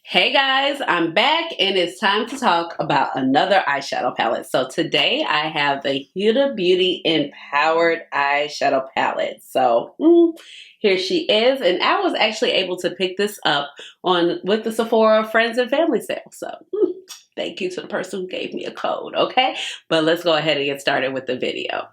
Hey guys, I'm back and it's time to talk about another eyeshadow palette. So today I have the Huda Beauty Empowered Eyeshadow Palette. So here she is, and I was actually able to pick this up with the Sephora Friends and Family sale. So thank you to the person who gave me a code, okay? But let's go ahead and get started with the video.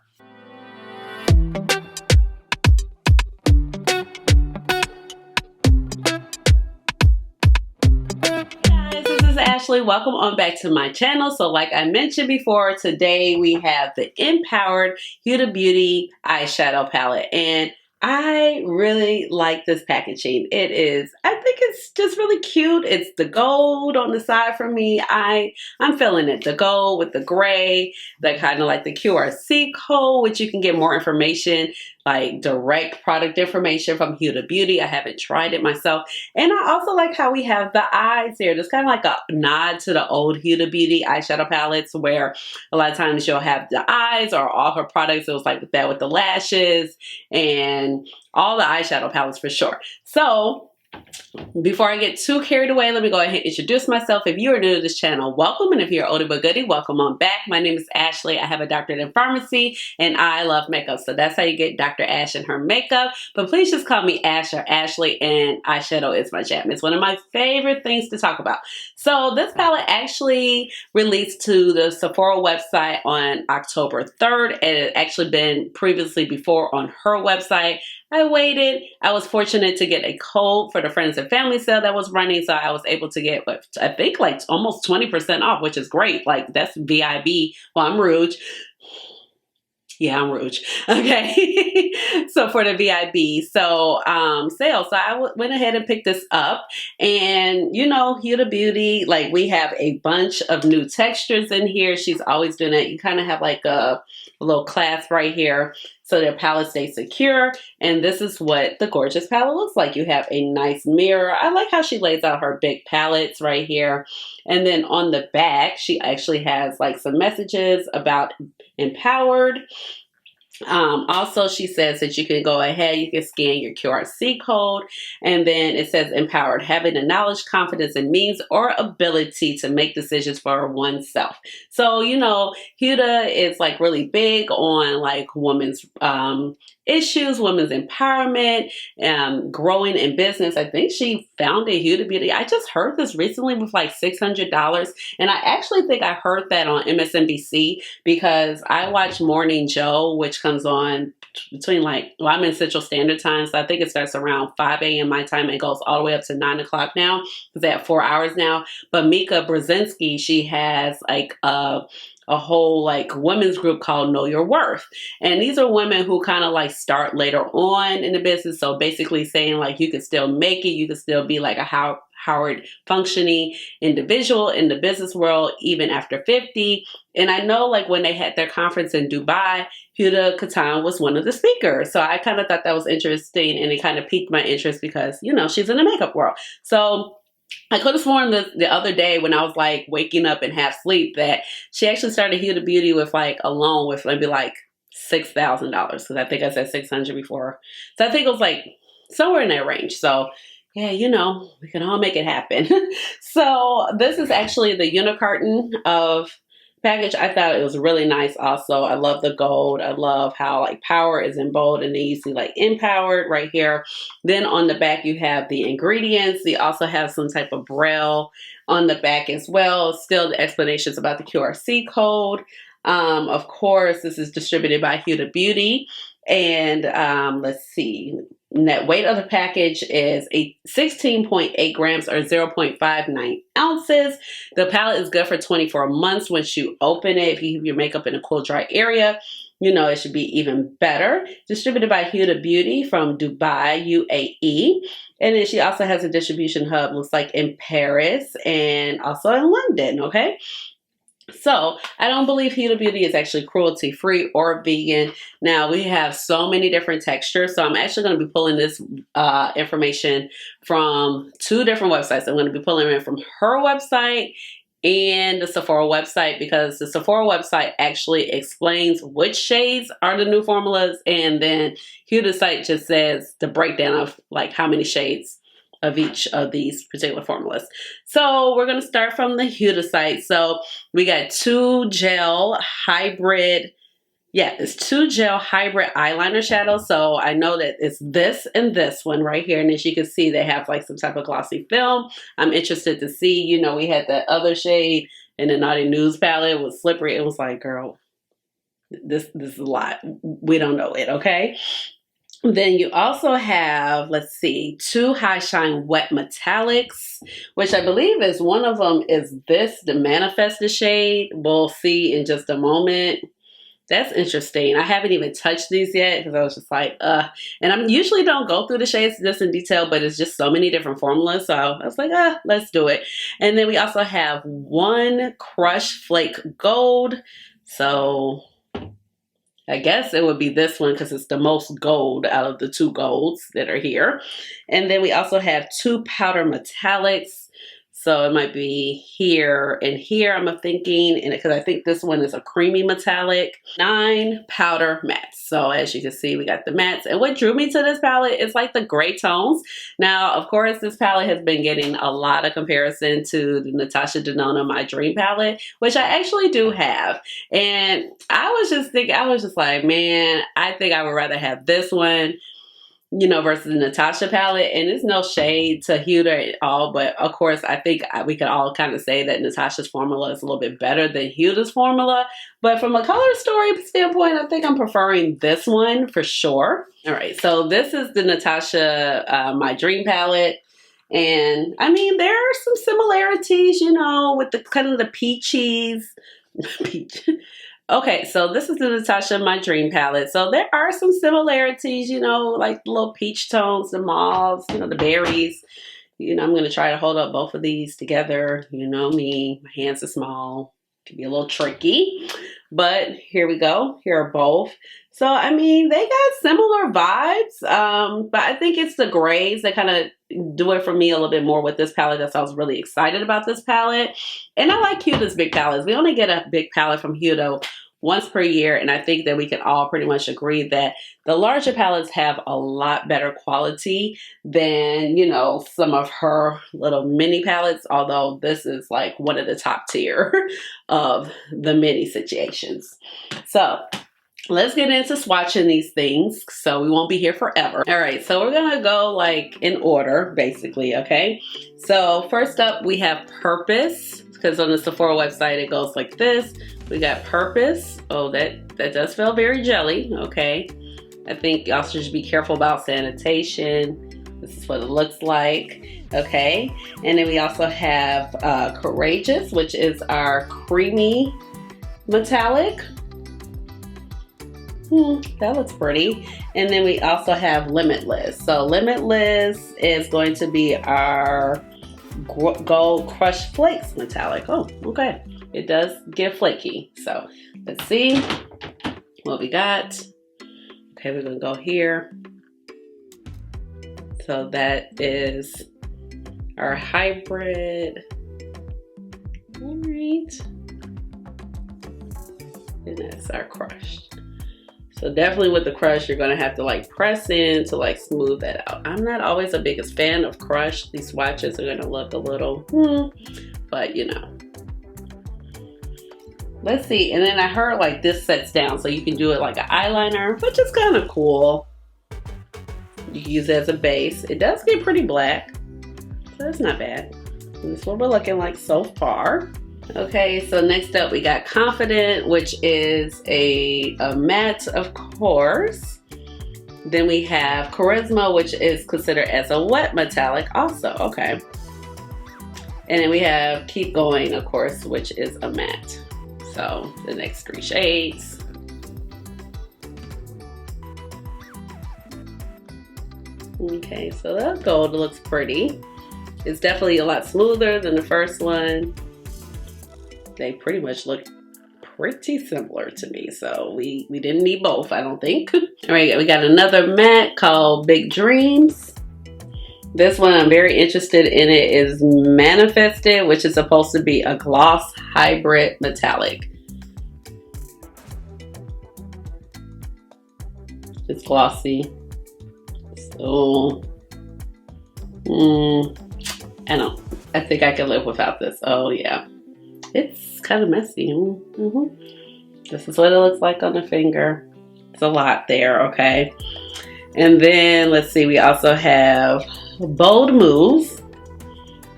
Ashley, welcome on back to my channel. So like I mentioned before, today we have the Empowered Huda Beauty eyeshadow palette, and I really like this packaging. I think it's just really cute. It's the gold on the side for me. I'm feeling it. The gold with the gray, that kind of like the QRC code, which you can get more information, like direct product information from Huda Beauty. I haven't tried it myself. And I also like how we have the eyes here. It's kind of like a nod to the old Huda Beauty eyeshadow palettes, where a lot of times you'll have the eyes or all her products. It was like that with the lashes and all the eyeshadow palettes for sure. So before I get too carried away, let me go ahead and introduce myself. If you are new to this channel, welcome. And if you're oldie but goodie, welcome on back. My name is Ashley. I have a doctorate in pharmacy and I love makeup. So that's how you get Dr. Ash and her makeup. But please just call me Ash or Ashley, and eyeshadow is my jam. It's one of my favorite things to talk about. So this palette actually released to the Sephora website on October 3rd. And it actually been previously before on her website. I waited. I was fortunate to get a code for the Friends and Family sale that was running, so I was able to get, I think, like almost 20% off, which is great. Like, that's VIB. Well, I'm Rouge. Yeah, I'm Rouge. Okay. So for the VIB sale, so I went ahead and picked this up. And you know, Huda Beauty, like, we have a bunch of new textures in here. She's always doing it. You kind of have like a little clasp right here, so their palette stays secure. And this is what the gorgeous palette looks like. You have a nice mirror. I like how she lays out her big palettes right here. And then on the back, she actually has like some messages about empowered. Also, she says that you can go ahead, you can scan your QRC code, and then it says empowered, having the knowledge, confidence, and means or ability to make decisions for oneself. So, you know, Huda is like really big on like women's issues, women's empowerment, growing in business. I think she founded Huda Beauty. I just heard this recently with like $600. And I actually think I heard that on MSNBC because I watch Morning Joe, which comes on between I'm in Central Standard Time. So I think it starts around 5 a.m. my time and goes all the way up to 9 o'clock now. It's at 4 hours now. But Mika Brzezinski, she has like a whole like women's group called Know Your Worth. And these are women who kind of like start later on in the business. So basically saying like you can still make it, you can still be like a Howard functioning individual in the business world even after 50. And I know like when they had their conference in Dubai, Huda Katan was one of the speakers. So I kind of thought that was interesting, and it kind of piqued my interest because, you know, she's in the makeup world. So I could have sworn the other day when I was like waking up in half sleep that she actually started Huda Beauty with like a loan with maybe like $6,000, because I think I said 600 before. So I think it was like somewhere in that range. So yeah, you know, we can all make it happen. So this is actually the unicarton of package. I thought it was really nice also. I love the gold. I love how like power is in bold, and then you see like empowered right here. Then on the back you have the ingredients. You also have some type of braille on the back as well. Still the explanations about the QRC code. Of course, this is distributed by Huda Beauty. And let's see, net weight of the package is 16.8 grams or 0.59 ounces. The palette is good for 24 months once you open it. If you have your makeup in a cool, dry area, you know, it should be even better. Distributed by Huda Beauty from Dubai, UAE. And then she also has a distribution hub, looks like in Paris and also in London, okay? So I don't believe Huda Beauty is actually cruelty free or vegan. Now we have so many different textures. So I'm actually going to be pulling this information from 2 different websites. I'm going to be pulling it from her website and the Sephora website, because the Sephora website actually explains which shades are the new formulas. And then Huda's site just says the breakdown of like how many shades of each of these particular formulas. So we're going to start from the Huda site. So we got two gel hybrid. Yeah, it's two gel hybrid eyeliner shadows. So I know that it's this and this one right here. And as you can see, they have like some type of glossy film. I'm interested to see, you know, we had that other shade in the Naughty Nudes palette. It was slippery. It was like, girl, this is a lot. We don't know it, okay? Then you also have, let's see, two High Shine Wet Metallics, which I believe is one of them is this, the Manifested shade. We'll see in just a moment. That's interesting. I haven't even touched these yet because I was just like, and I usually don't go through the shades just in detail, but it's just so many different formulas. So I was like, let's do it. And then we also have one Crush Flake Gold. So I guess it would be this one because it's the most gold out of the two golds that are here. And then we also have two Powder Metallics. So it might be here and here, I'm thinking, and because I think this one is a creamy metallic. 9 powder mattes. So as you can see, we got the mattes. And what drew me to this palette is like the gray tones. Now, of course, this palette has been getting a lot of comparison to the Natasha Denona My Dream palette, which I actually do have. And I was just thinking, I was just like, man, I think I would rather have this one, you know, versus the Natasha palette. And it's no shade to Huda at all, but of course I think we could all kind of say that Natasha's formula is a little bit better than Huda's formula. But from a color story standpoint, I think I'm preferring this one for sure. All right, so this is the Natasha My Dream palette. And I mean, there are some similarities, you know, with the kind of the peaches. Peach. Okay, so this is the Natasha My Dream palette. So there are some similarities, you know, like the little peach tones, the mauves, you know, the berries. You know, I'm going to try to hold up both of these together. You know me, my hands are small. It can be a little tricky. But here we go. Here are both. So, I mean, they got similar vibes. But I think it's the grays that kind of do it for me a little bit more with this palette. That's why I was really excited about this palette. And I like Huda's big palettes. We only get a big palette from Huda once per year, and I think that we can all pretty much agree that the larger palettes have a lot better quality than, you know, some of her little mini palettes, although this is like one of the top tier of the mini situations. So let's get into swatching these things so we won't be here forever. All right, so we're gonna go like in order, basically, okay? So first up, we have Purpose, because on the Sephora website, it goes like this. We got Purpose. Oh, that does feel very jelly, okay? I think y'all should be careful about sanitation. This is what it looks like, okay? And then we also have Courageous, which is our creamy metallic. That looks pretty. And then we also have Limitless. So Limitless is going to be our Gold Crush Flakes metallic. Oh, okay. It does get flaky. So let's see what we got. Okay, we're gonna go here. So that is our hybrid. All right. And that's our crush. So definitely with the crush, you're gonna have to like press in to like smooth that out. I'm not always the biggest fan of crush. These swatches are gonna look a little, but you know. Let's see, and then I heard like this sets down, so you can do it like an eyeliner, which is kind of cool. You can use it as a base. It does get pretty black, so that's not bad. And this is what we're looking like so far. Okay, so next up we got Confident, which is a matte, of course. Then we have Charisma, which is considered as a wet metallic also, okay. And then we have Keep Going, of course, which is a matte. So the next 3 shades. Okay, so that gold looks pretty. It's definitely a lot smoother than the first one. They pretty much look pretty similar to me, so we didn't need both, I don't think. All right, we got another matte called Big Dreams. This one I'm very interested in. It is Manifested, which is supposed to be a gloss hybrid metallic. It's glossy. So I think I can live without this. Oh yeah, it's kind of messy. This is what it looks like on the finger. It's a lot there, okay? And then let's see, we also have Bold Moves,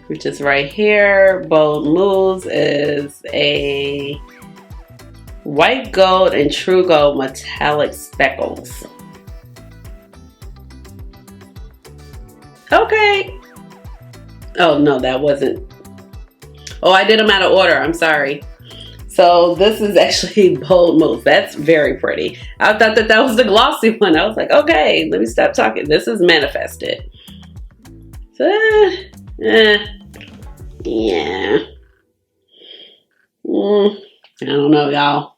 which is right here. Bold Moves is a white gold and true gold metallic speckles. Okay. Oh no, that wasn't. Oh, I did them out of order. I'm sorry. So this is actually Bold Moves. That's very pretty. I thought that was the glossy one. I was like, okay, let me stop talking. This is Manifested. So, yeah. I don't know, y'all.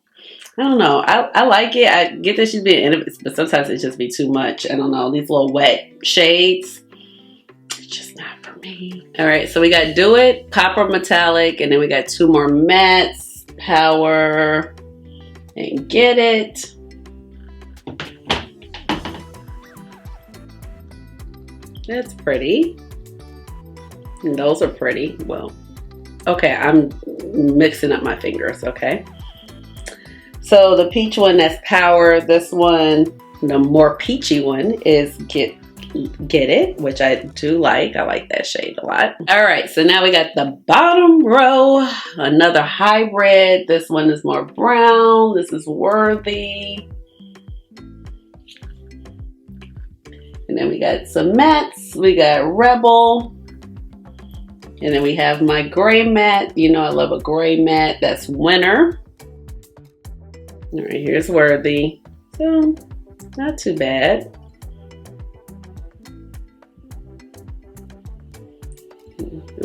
I don't know. I like it. I get that she's being innovative, but sometimes it just be too much. I don't know. These little wet shades. It's just not for me. All right, so we got Do It, Copper Metallic, and then we got 2 more mattes. Power and Get It. That's pretty. And those are pretty. Well, okay, I'm mixing up my fingers, okay? So the peach one, that's Power. This one, the more peachy one, is Get It, which I do like. I like that shade a lot. All right, so now we got the bottom row, another hybrid. This one is more brown. This is Worthy. And then we got some mattes. We got Rebel. And then we have my gray matte. You know I love a gray matte. That's Winter. All right, here's Worthy. So, not too bad.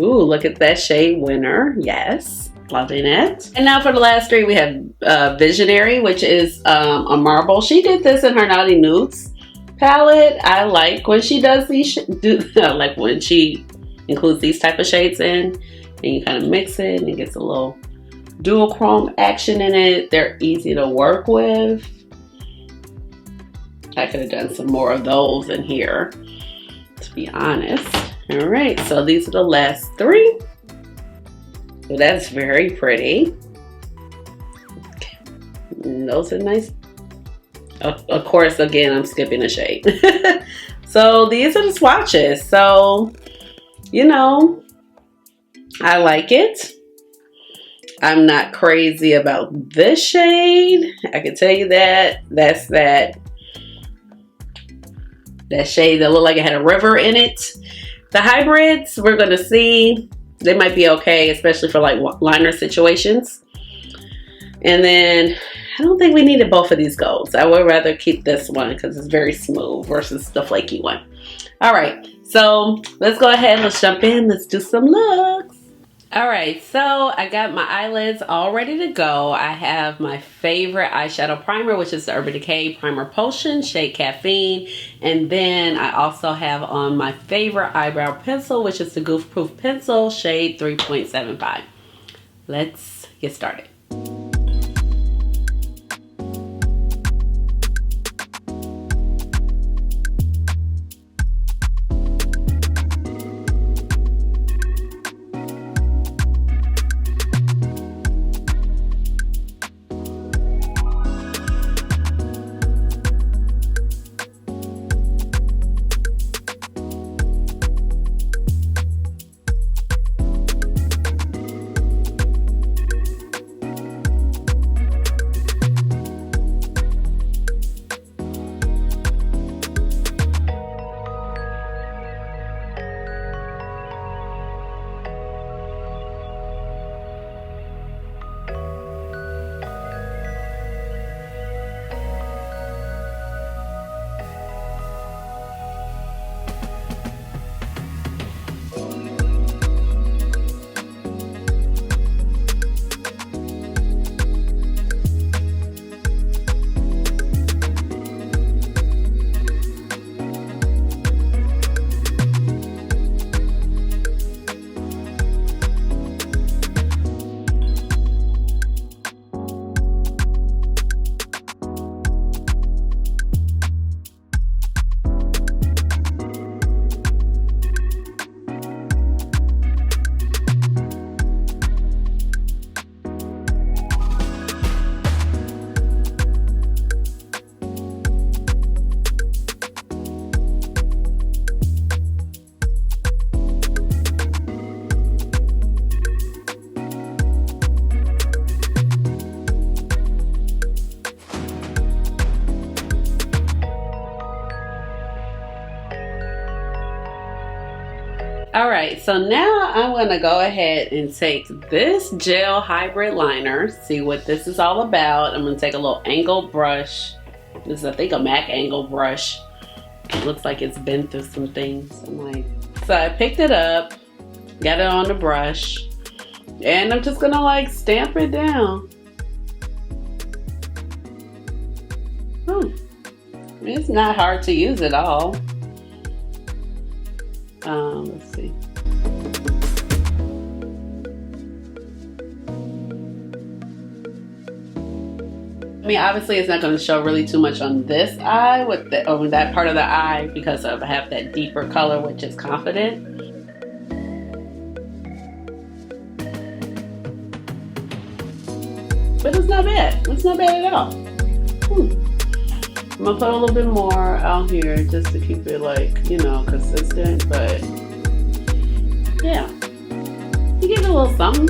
Ooh, look at that shade, Winter. Yes, loving it. And now for the last 3, we have Visionary, which is a marble. She did this in her Naughty Nudes palette. I like when she does these, like when she includes these type of shades in, and you kind of mix it, and it gets a little dual chrome action in it. They're easy to work with. I could have done some more of those in here, to be honest. All right, so these are the last 3. So that's very pretty. Okay. And those are nice. Of course, again, I'm skipping a shade. So these are the swatches. So, you know, I like it. I'm not crazy about this shade. I can tell you that. That's that shade that looked like it had a river in it. The hybrids, we're going to see. They might be okay, especially for like liner situations. And then I don't think we needed both of these golds. I would rather keep this one because it's very smooth versus the flaky one. All right, so let's go ahead. Let's jump in. Let's do some looks. All right, so I got my eyelids all ready to go. I have my favorite eyeshadow primer, which is the Urban Decay Primer Potion, shade Caffeine. And then I also have on my favorite eyebrow pencil, which is the Goof Proof Pencil, shade 3.75. Let's get started. Alright, so now I'm going to go ahead and take this gel hybrid liner, see what this is all about. I'm going to take a little angle brush. This is, I think, a MAC angle brush. It looks like it's been through some things. So I picked it up, got it on the brush, and I'm just going to like stamp it down. It's not hard to use at all. Let's see. I mean, obviously it's not going to show really too much on this eye, with the, on that part of the eye, because I have that deeper color, which is Confident. But it's not bad. It's not bad at all. I'm gonna put a little bit more out here just to keep it, like, you know, consistent, but yeah, you get a little something.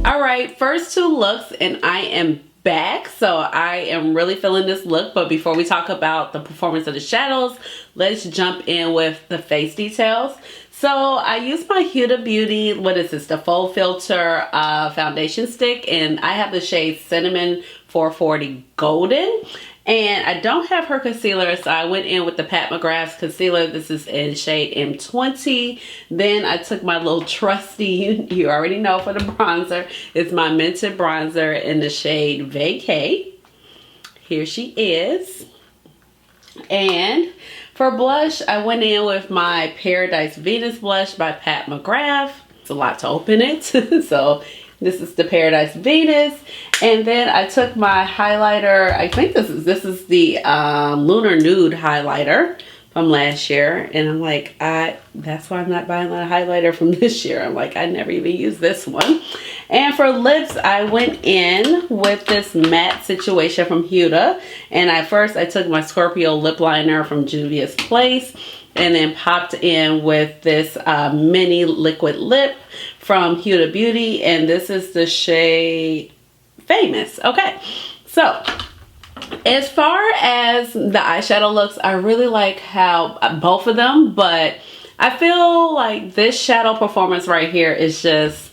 Alright, first two looks and I am back. So I am really feeling this look, but before we talk about the performance of the shadows, let's jump in with the face details. So I used my Huda Beauty, what is this, the Full Filter foundation stick, and I have the shade Cinnamon 440 Golden. And I don't have her concealer, so I went in with the Pat McGrath's concealer. This is in shade M20. Then I took my little trusty, you already know for the bronzer, it's my Mented bronzer in the shade Vacay. Here she is. And for blush, I went in with my Paradise Venus blush by Pat McGrath. It's a lot to open it, so this is the Paradise Venus. And then I took my highlighter, I think this is the Lunar Nude highlighter from last year. And I'm like, that's why I'm not buying a highlighter from this year. I'm like, I never even used this one. And for lips, I went in with this matte situation from Huda. And first I took my Scorpio lip liner from Juvia's Place, and then popped in with this mini liquid lip from Huda Beauty, and this is the shade Famous. Okay, so as far as the eyeshadow looks, I really like how both of them, but I feel like this shadow performance right here is just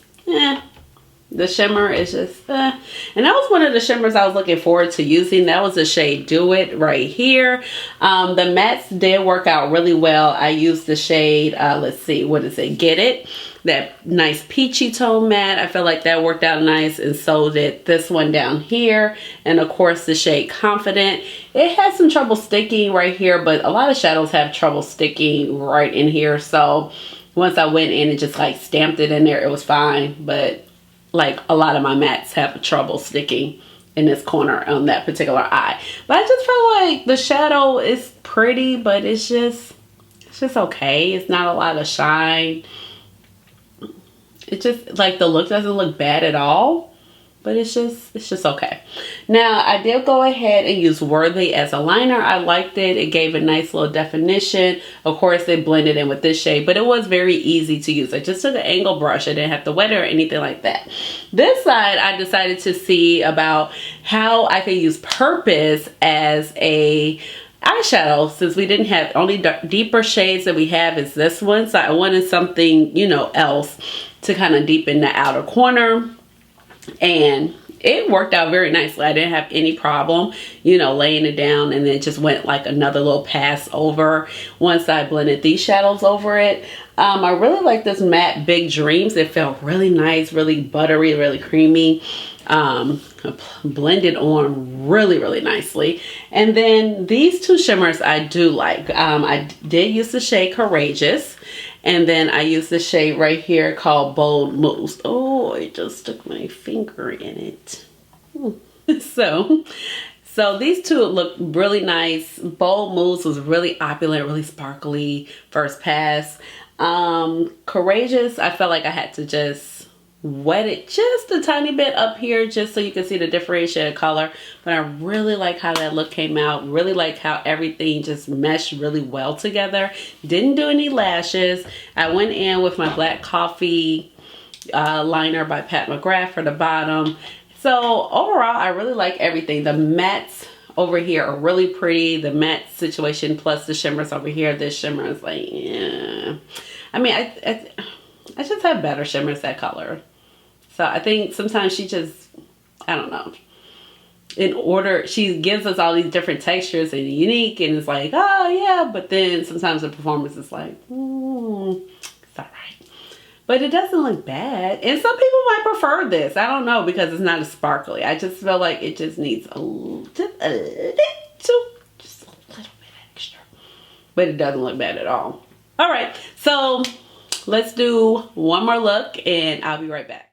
The shimmer is just, and that was one of the shimmers I was looking forward to using. That was the shade Do It right here. The mattes did work out really well. I used the shade, let's see, what is it? Get It. That nice peachy tone matte. I feel like that worked out nice, and so did this one down here. And of course the shade Confident. It has some trouble sticking right here, but a lot of shadows have trouble sticking right in here. So once I went in and just like stamped it in there, it was fine. But like a lot of my mattes have trouble sticking in this corner on that particular eye. But I just feel like the shadow is pretty, but it's just okay. It's not a lot of shine. It just like the look doesn't look bad at all, but it's just okay. Now I did go ahead and use Worthy as a liner. I liked it. It gave a nice little definition. Of course it blended in with this shade, but it was very easy to use. I just took an angle brush. I didn't have to wet it or anything like that. This side I decided to see about how I could use Purpose as a eyeshadow, since we didn't have, only deeper shades that we have is this one. So I wanted something, you know, else to kind of deepen the outer corner, and it worked out very nicely. I didn't have any problem, you know, laying it down, and then it just went like another little pass over once I blended these shadows over it. I really like this matte Big Dreams. It felt really nice, really buttery, really creamy. Blended on really nicely. And then these two shimmers I do like. I did use the shade Courageous, and then I used the shade right here called Bold Moves. Oh, I just stuck my finger in it. So these two look really nice. Bold Moves was really opulent, really sparkly first pass. Courageous, I felt like I had to just wet it just a tiny bit up here just so you can see the differentiated color, but I really like how that look came out. Really like how everything just meshed really well together. Didn't do any lashes. I went in with my Black Coffee liner by McGRATH for the bottom. So overall I really like everything. The mattes over here are really pretty. The matte situation plus the shimmers over here. This shimmer is like, yeah. I mean, I just have better shimmers that color. So I think sometimes she just, I don't know. In order, she gives us all these different textures and unique, and it's like, oh yeah, but then sometimes the performance is like, it's all right. But it doesn't look bad. And some people might prefer this. I don't know, because it's not as sparkly. I just feel like it just needs just a little bit extra. But it doesn't look bad at all. All right, so let's do one more look and I'll be right back.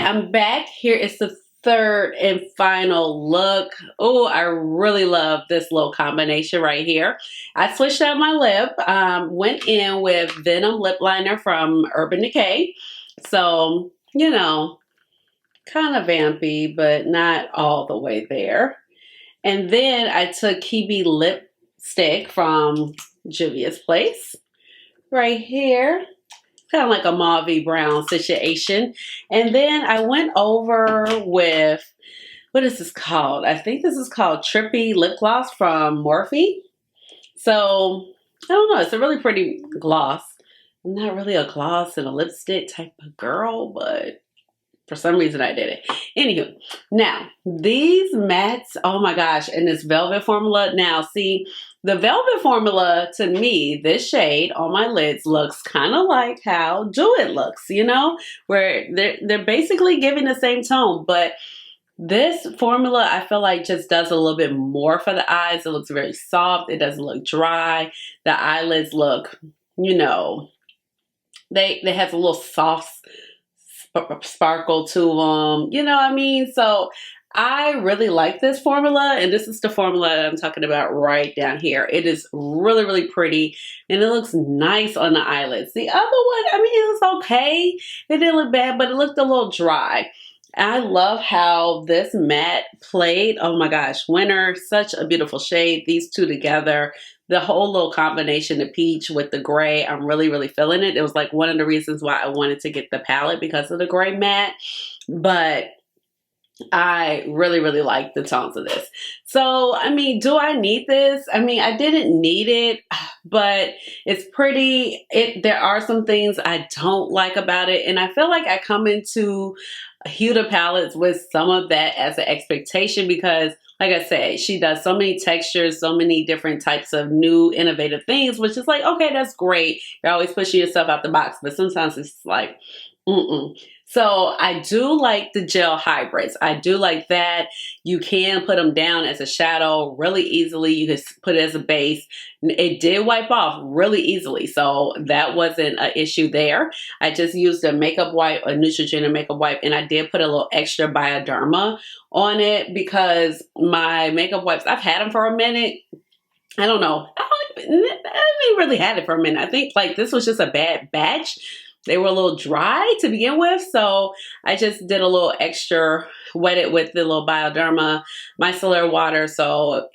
I'm back. Here is the third and final look. Oh, I really love this little combination right here. I switched out my lip. Went in with Venom lip liner from Urban Decay. So, you know, kind of vampy, but not all the way there. And then I took Kebe lipstick from Juvia's Place right here. Kind of like a mauve brown situation. And then I went over with, what is this called? I think this is called Trippy Lip Gloss from Morphe. So, I don't know. It's a really pretty gloss. I'm not really a gloss and a lipstick type of girl, but For some reason I did it. Anywho, now these mattes, oh my gosh, and this velvet formula. Now see, the velvet formula to me, this shade on my lids looks kind of like how Do It looks, you know, where they're basically giving the same tone, but this formula I feel like just does a little bit more for the eyes. It looks very soft. It doesn't look dry. The eyelids look, you know, they have a little soft sparkle to them, you know what I mean? So I really like this formula, and this is the formula I'm talking about right down here. It is really, really pretty, and it looks nice on the eyelids. The other one, I mean, it was okay. It didn't look bad, but it looked a little dry. I love how this matte played. Oh my gosh, Winter, such a beautiful shade. These two together, the whole little combination, the peach with the gray, I'm really, really feeling it. It was like one of the reasons why I wanted to get the palette, because of the gray matte. But I really, really like the tones of this. So, I mean, do I need this? I mean, I didn't need it, but it's pretty. There are some things I don't like about it. And I feel like I come into Huda palettes with some of that as an expectation, because like I said, she does so many textures, so many different types of new innovative things, which is like, okay, that's great. You're always pushing yourself out the box, but sometimes it's like, So I do like the gel hybrids. I do like that. You can put them down as a shadow really easily. You can put it as a base. It did wipe off really easily, so that wasn't an issue there. I just used a makeup wipe, a Neutrogena makeup wipe, and I did put a little extra Bioderma on it because my makeup wipes, I've had them for a minute. I don't know. I haven't really had it for a minute. I think like this was just a bad batch. They were a little dry to begin with, so I just did a little extra, wet it with the little Bioderma micellar water so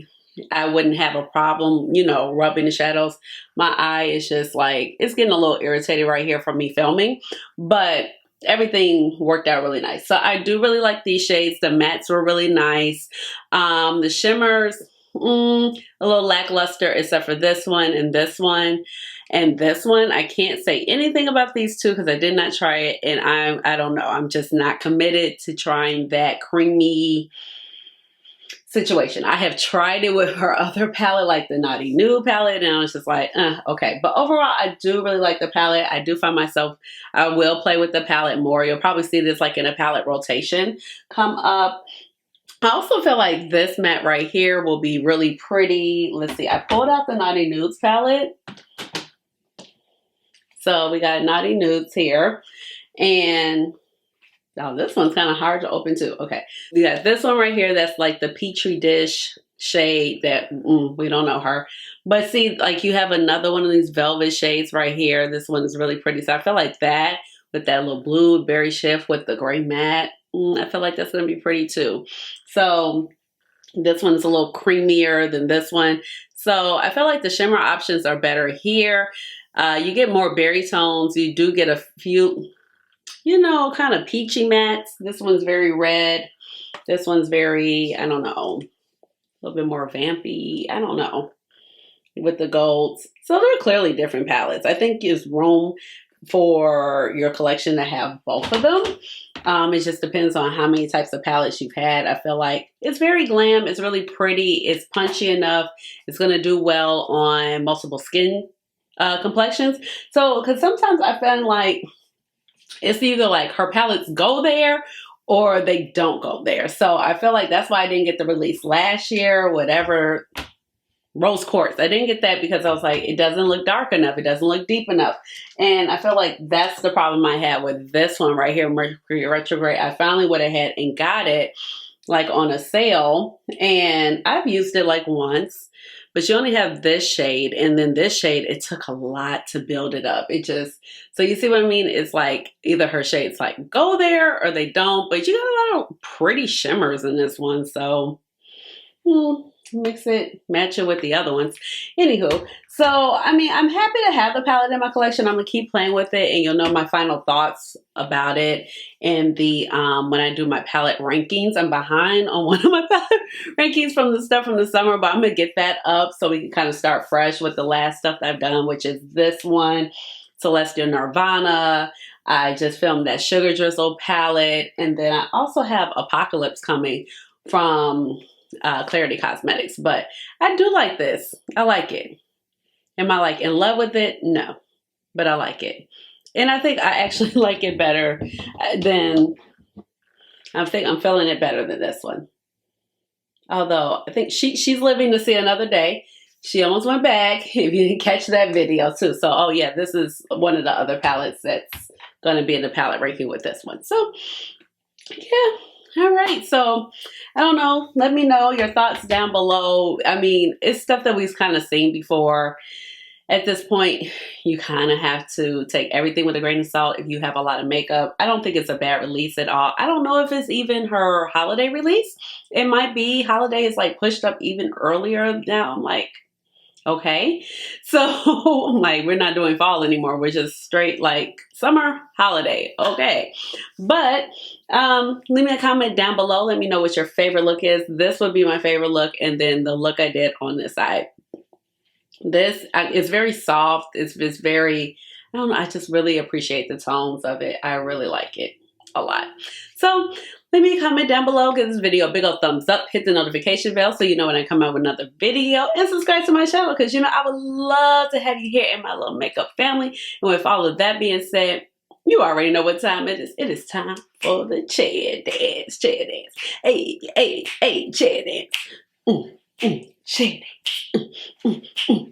I wouldn't have a problem, you know, rubbing the shadows. My eye is just like, it's getting a little irritated right here from me filming, but everything worked out really nice. So I do really like these shades. The mattes were really nice. The shimmers, a little lackluster except for this one and this one. And this one, I can't say anything about these two because I did not try it, and I don't know. I'm just not committed to trying that creamy situation. I have tried it with her other palette, like the Naughty Nude palette, and I was just like, okay. But overall, I do really like the palette. I do find myself, I will play with the palette more. You'll probably see this like in a palette rotation come up. I also feel like this matte right here will be really pretty. Let's see, I pulled out the Naughty Nudes palette. So we got Naughty Nudes here, and now this one's kind of hard to open too. Okay, we got this one right here that's like the Petri Dish shade that we don't know her. But see, like you have another one of these velvet shades right here. This one is really pretty. So I feel like that with that little blue berry shift with the gray matte, I feel like that's going to be pretty too. So this one's a little creamier than this one. So I feel like the shimmer options are better here. You get more berry tones. You do get a few, you know, kind of peachy mattes. This one's very red. This one's very, I don't know, a little bit more vampy. I don't know, with the golds. So they're clearly different palettes. I think there's room for your collection to have both of them. It just depends on how many types of palettes you've had. I feel like it's very glam. It's really pretty. It's punchy enough. It's going to do well on multiple skin complexions. So, because sometimes I find like it's either like her palettes go there or they don't go there. So I feel like that's why I didn't get the release last year, whatever. Rose Quartz. I didn't get that because I was like, it doesn't look dark enough. It doesn't look deep enough. And I feel like that's the problem I had with this one right here, Mercury Retrograde. I finally went ahead and got it like on a sale, and I've used it like once. But you only have this shade, and then this shade, it took a lot to build it up. It just, so you see what I mean? It's like either her shades like go there or they don't, but you got a lot of pretty shimmers in this one. So mix it, match it with the other ones. Anywho, so I mean, I'm happy to have the palette in my collection. I'm gonna keep playing with it, and you'll know my final thoughts about it in the when I do my palette rankings. I'm behind on one of my palette rankings from the stuff from the summer, but I'm gonna get that up so we can kind of start fresh with the last stuff that I've done, which is this one. Celestial Nirvana. I just filmed that Sugar Drizzle palette. And then I also have Apocalypse coming from Clarity Cosmetics. But I do like this. I like it. Am I like in love with it? No. But I like it. And I think I actually like it better than, I think I'm feeling it better than this one. Although I think she's living to see another day. She almost went back, if you didn't catch that video too. So, oh yeah, this is one of the other palettes that's going to be in the palette ranking with this one. So, yeah. All right. So, I don't know. Let me know your thoughts down below. I mean, it's stuff that we've kind of seen before. At this point, you kind of have to take everything with a grain of salt if you have a lot of makeup. I don't think it's a bad release at all. I don't know if it's even her holiday release. It might be. Holiday is like pushed up even earlier now. I'm like, okay. So I'm like, we're not doing fall anymore. We're just straight like summer holiday. Okay. But leave me a comment down below. Let me know what your favorite look is. This would be my favorite look. And then the look I did on this side. This is very soft. It's very, I don't know, I just really appreciate the tones of it. I really like it a lot. So leave me a comment down below. Give this video a big old thumbs up. Hit the notification bell so you know when I come out with another video. And subscribe to my channel because, you know, I would love to have you here in my little makeup family. And with all of that being said, you already know what time it is. It is time for the chair dance. Chair dance. Hey, hey, hey, chair dance. Chair dance.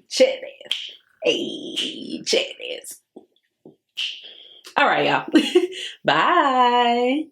Chair dance. Hey, chair dance. All right, y'all. Bye.